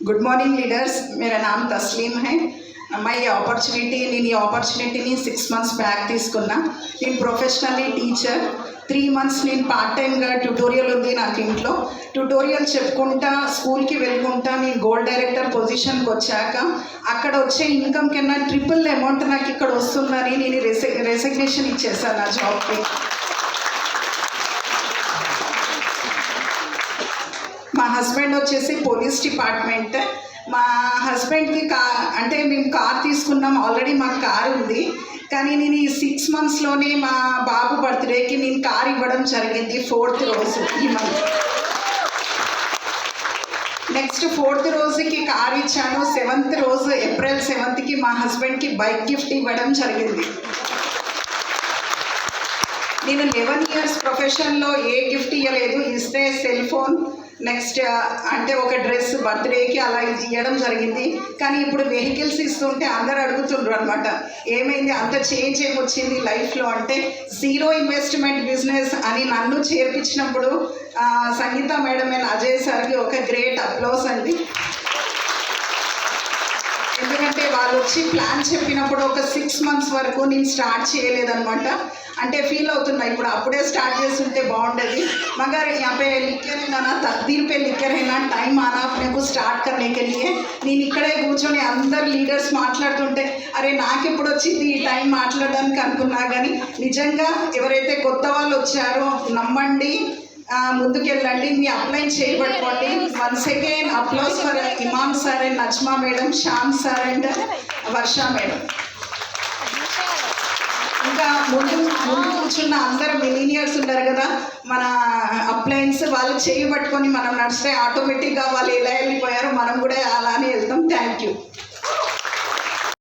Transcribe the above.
Good morning leaders, मेरा नाम तस्लीम है. मैं ये अपॉर्चुनिटी 6 months बैक తీసుకున్నా. నేను ప్రొఫెషనల్లీ టీచర్. 3 months నేను పార్ట్ టైమ్గా ట్యూటోరియల్ ఉంది నాకు ఇంట్లో. ట్యూటోరియల్ చెప్పుకుంటా స్కూల్కి వెళ్ళుకుంటా నేను గోల్డ్ డైరెక్టర్ పొజిషన్కి వచ్చాక అక్కడ వచ్చే ఇన్కమ్ కన్నా ట్రిపుల్ అమౌంట్ నాకు ఇక్కడ వస్తుందని నేను రెసిగ్నేషన్ ఇచ్చేసాను నా జాబ్కి. మా హస్బెండ్ వచ్చేసి పోలీస్ డిపార్ట్మెంట్. మా హస్బెండ్కి అంటే మేము కార్ తీసుకున్నాం, ఆల్రెడీ మాకు కార్ ఉంది. కానీ నేను ఈ 6 monthsలోనే మా బాబు బర్త్డేకి నేను కార్ ఇవ్వడం జరిగింది 4th రోజు ఈ మంత్. నెక్స్ట్ 4th రోజుకి కార్ ఇచ్చాను. 7th రోజు April 7th మా హస్బెండ్కి బైక్ గిఫ్ట్ ఇవ్వడం జరిగింది. నేను 11 years ప్రొఫెషన్లో ఏ గిఫ్ట్ ఇవ్వలేదు. ఇస్తే సెల్ ఫోన్, నెక్స్ట్ అంటే ఒక డ్రెస్ బర్త్డేకి అలా ఇవ్వడం జరిగింది. కానీ ఇప్పుడు వెహికల్స్ ఇస్తుంటే అందరు అడుగుతుండ్రు అనమాట, ఏమైంది అంత చేంజ్ ఏమొచ్చింది లైఫ్లో అంటే, జీరో ఇన్వెస్ట్మెంట్ బిజినెస్ అని నన్ను చేర్పించినప్పుడు సంగీత మేడం అండ్ అజయ్ సార్కి ఒక గ్రేట్ అప్లాస్ అండి. ఎందుకంటే వాళ్ళు వచ్చి ప్లాన్ చెప్పినప్పుడు ఒక 6 months వరకు నేను స్టార్ట్ చేయలేదన్నమాట. అంటే ఫీల్ అవుతున్నా ఇప్పుడు అప్పుడే స్టార్ట్ చేస్తుంటే బాగుండేది. मगर यहाँ पे लिखे रहना ना, तकदीर पे लिखे रहना, टाइम आना अपने को स्टार्ट करने के लिए. నేను ఇక్కడే కూర్చొని అందరు లీడర్స్ మాట్లాడుతుంటే అరే నాకు ఎప్పుడు వచ్చింది ఈ టైం మాట్లాడడానికి అనుకున్నా. కానీ నిజంగా ఎవరైతే కొత్త వాళ్ళు వచ్చారో నమ్మండి, ముందుకెళ్ళండి, మీ అప్లై చేయబట్టుకోండి. Once again applause for Imam sir and Najma madam, Shyam sir and Varsha madam. ఇంకా ముందు కూర్చున్న అందరు మిలీనియర్స్ ఉన్నారు కదా, మన అప్లయన్స్ వాళ్ళు చేయబట్టుకొని మనం నడిస్తే ఆటోమేటిక్గా వాళ్ళు ఎలా వెళ్ళిపోయారో మనం కూడా అలానే వెళ్తాం. Thank you.